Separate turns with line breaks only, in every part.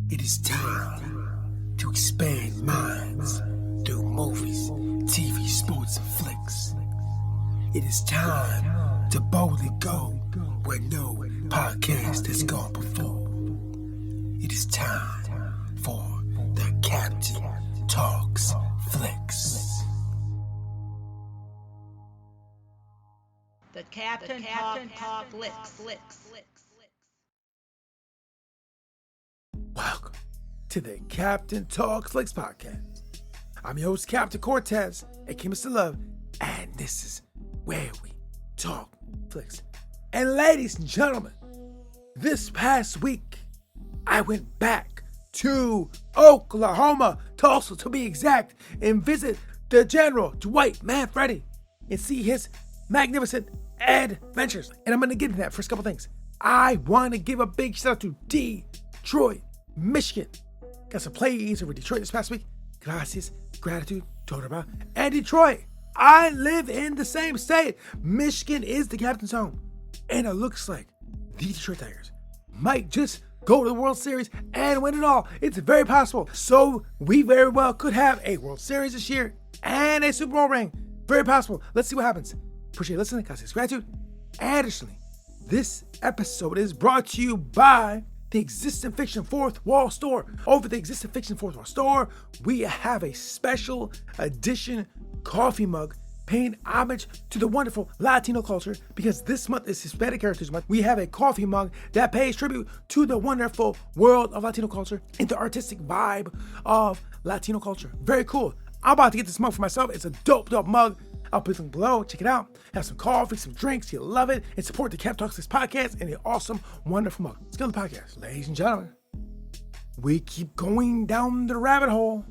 It is time to expand minds through movies, TV, sports, and flicks. It is time to boldly go where no podcast has gone before. It is time for the Captain Talks Flicks.
The Captain Talk Flicks.
Welcome to the Captain Talk Flicks podcast. I'm your host, Captain Cortez, aka Mr. Love, and this is where we talk flicks. And ladies and gentlemen, this past week, I went back to Oklahoma, Tulsa to be exact, and visit the General Dwight Manfredi and see his magnificent adventures. And I'm going to get into that first couple things. I want to give a big shout out to Detroit, Michigan. Got some plays over Detroit this past week. Gracias, gratitude, total. And Detroit, I live in the same state. Michigan is the captain's home. And it looks like the Detroit Tigers might just go to the World Series and win it all. It's very possible. So we very well could have a World Series this year and a Super Bowl ring. Very possible. Let's see what happens. Appreciate listening. Gracias, gratitude. Additionally, this episode is brought to you by the Existing Fiction Fourth Wall Store. Over the Existing Fiction Fourth Wall Store, we have a special edition coffee mug paying homage to the wonderful Latino culture, because this month is Hispanic Heritage Month. We have a coffee mug that pays tribute to the wonderful world of Latino culture and the artistic vibe of Latino culture. Very cool. I'm about to get this mug for myself. It's a dope mug. I'll put them below. Check it out. Have some coffee, some drinks. You'll love it. And support the Cap Talks This podcast and the awesome, wonderful mug. Let's go to the podcast. Ladies and gentlemen, we keep going down the rabbit hole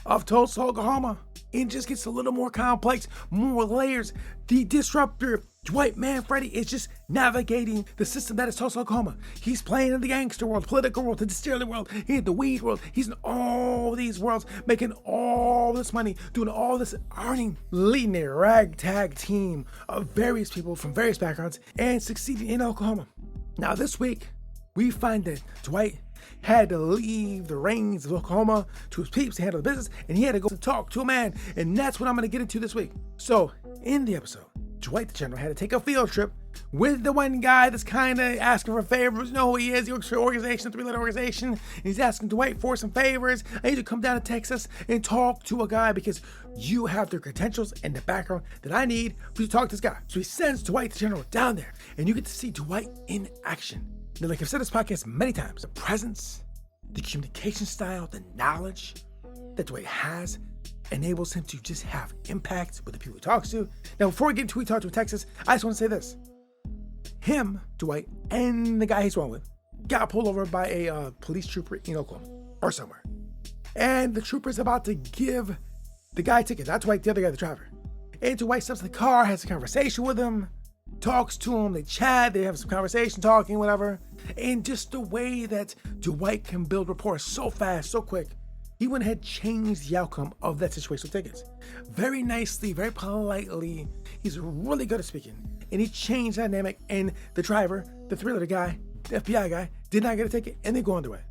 of Tulsa, Oklahoma. It just gets a little more complex, more layers. The disruptor, Dwight Manfredi, is just navigating the system that is Tulsa, Oklahoma. He's playing in the gangster world, political world, the distillery world, in the weed world. He's in all these worlds, making all this money, doing all this earning, leading a ragtag team of various people from various backgrounds, and succeeding in Oklahoma. Now this week, we find that Dwight had to leave the reins of Oklahoma to his peeps to handle the business, and he had to go talk to a man, and that's what I'm going to get into this week. So, in the episode, Dwight the General had to take a field trip with the one guy that's kind of asking for favors. You know who he is. He works for an organization, a three-letter organization, and he's asking Dwight for some favors. I need to come down to Texas and talk to a guy because you have the credentials and the background that I need for you to talk to this guy. So he sends Dwight the General down there, and you get to see Dwight in action. Now, like I've said this podcast many times, the presence, the communication style, the knowledge that Dwight has enables him to just have impact with the people he talks to. Now, before we get into who he talked to in Texas, I just want to say this. Him, Dwight, and the guy he's wrong with got pulled over by a police trooper in Oklahoma or somewhere. And the trooper's about to give the guy a ticket. Not Dwight, the other guy, the driver. And Dwight steps in the car, has a conversation with him, talks to him, they chat, they have some conversation, talking, whatever. And just the way that Dwight can build rapport so fast, so quick, he went ahead and changed the outcome of that situation with tickets. Very nicely, very politely. He's really good at speaking. And he changed the dynamic, and the driver, the thriller guy, the FBI guy, did not get a ticket, and they go on their way.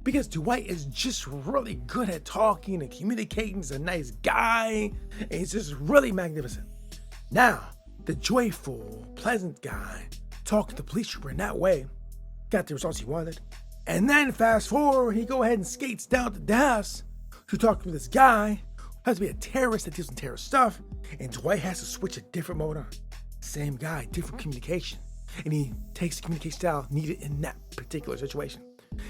Because Dwight is just really good at talking and communicating. He's a nice guy, and he's just really magnificent. Now, the joyful, pleasant guy talked to the police trooper in that way, got the results he wanted. And then fast forward, he go ahead and skates down to Dallas to talk to this guy who has to be a terrorist that deals in terrorist stuff. And Dwight has to switch a different mode on. Same guy, different communication. And he takes the communication style needed in that particular situation.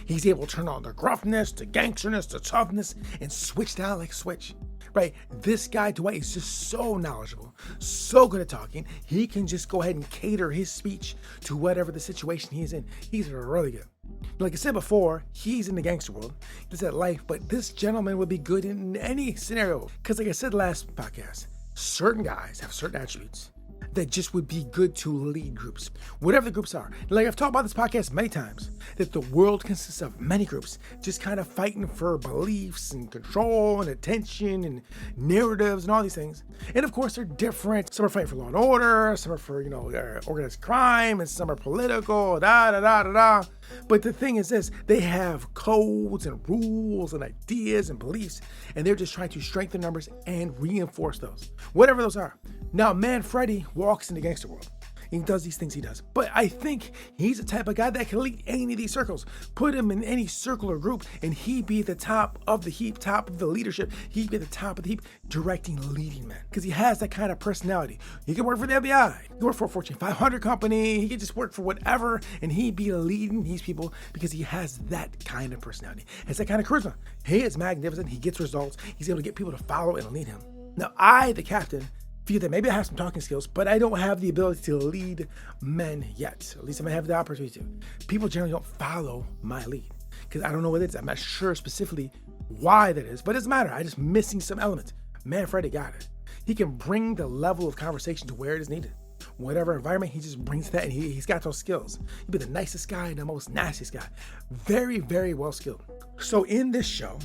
He's able to turn on the gruffness, the gangsterness, the toughness, and switch down like a switch. Right? This guy, Dwight, is just so knowledgeable, so good at talking. He can just go ahead and cater his speech to whatever the situation he's in. He's really good. Like I said before, he's in the gangster world. He's at life, but this gentleman would be good in any scenario. Because like I said last podcast, certain guys have certain attributes that just would be good to lead groups, whatever the groups are. Like I've talked about this podcast many times, that the world consists of many groups just kind of fighting for beliefs and control and attention and narratives and all these things. And of course, they're different. Some are fighting for law and order, some are for, organized crime, and some are political, But the thing is this, they have codes and rules and ideas and beliefs, and they're just trying to strengthen numbers and reinforce those, whatever those are. Now, Man Freddy walks in the gangster world. He does these things he does. But I think he's the type of guy that can lead any of these circles. Put him in any circle or group, and he'd be at the top of the heap, top of the leadership. He'd be at the top of the heap, directing, leading men. Because he has that kind of personality. He can work for the FBI. He can work for a Fortune 500 company. He can just work for whatever, and he'd be leading these people because he has that kind of personality. Has that kind of charisma. He is magnificent. He gets results. He's able to get people to follow and lead him. Now, I, the captain, feel that maybe I have some talking skills, but I don't have the ability to lead men yet. At least I might have the opportunity to. People generally don't follow my lead because I don't know what it is. I'm not sure specifically why that is, but it doesn't matter. I'm just missing some elements. Man, Freddy got it. He can bring the level of conversation to where it is needed. Whatever environment, he just brings that, and he's got those skills. He'd be the nicest guy and the most nastiest guy. Very, very well skilled. So in this show,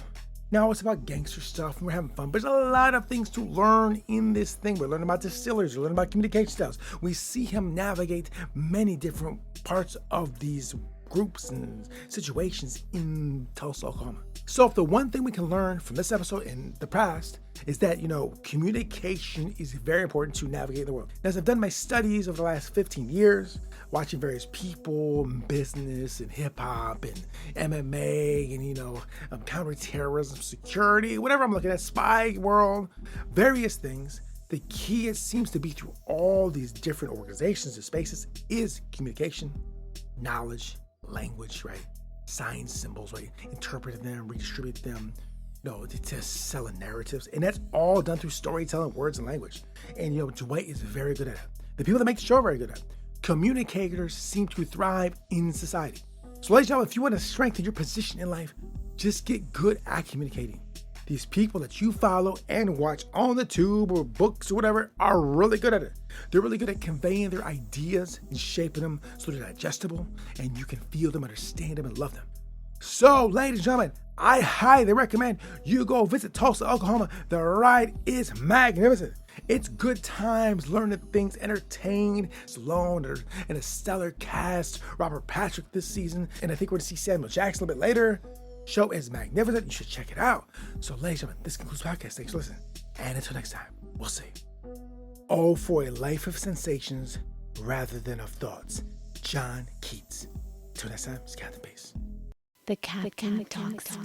now it's about gangster stuff and we're having fun, but there's a lot of things to learn in this thing. We're learning about distillers, we're learning about communication styles. We see him navigate many different parts of these groups and situations in Tulsa, Oklahoma. So if the one thing we can learn from this episode in the past is that, communication is very important to navigate the world. As I've done my studies over the last 15 years, watching various people, business and hip hop and MMA and, counterterrorism, security, whatever I'm looking at, spy world, various things. The key, it seems to be through all these different organizations and spaces, is communication, knowledge, language, right? Signs, symbols, right? Interpret them, redistribute them, to sell narratives. And that's all done through storytelling, words, and language. And, Dwight is very good at it. The people that make the show are very good at it. Communicators seem to thrive in society. So ladies and gentlemen, if you want to strengthen your position in life, just get good at communicating. These people that you follow and watch on the tube or books or whatever are really good at it. They're really good at conveying their ideas and shaping them so they're digestible and you can feel them, understand them, and love them. So, ladies and gentlemen, I highly recommend you go visit Tulsa, Oklahoma. The ride is magnificent. It's good times, learning things, entertained. Sloan and a stellar cast. Robert Patrick this season, and I think we're going to see Samuel Jackson a little bit later. Show is magnificent. You should check it out. So, ladies and gentlemen, this concludes the podcast. Thanks for listening. And until next time, we'll see. Oh, for a life of sensations rather than of thoughts. John Keats. Till next time, it's Captain Peace.
The Captain talks.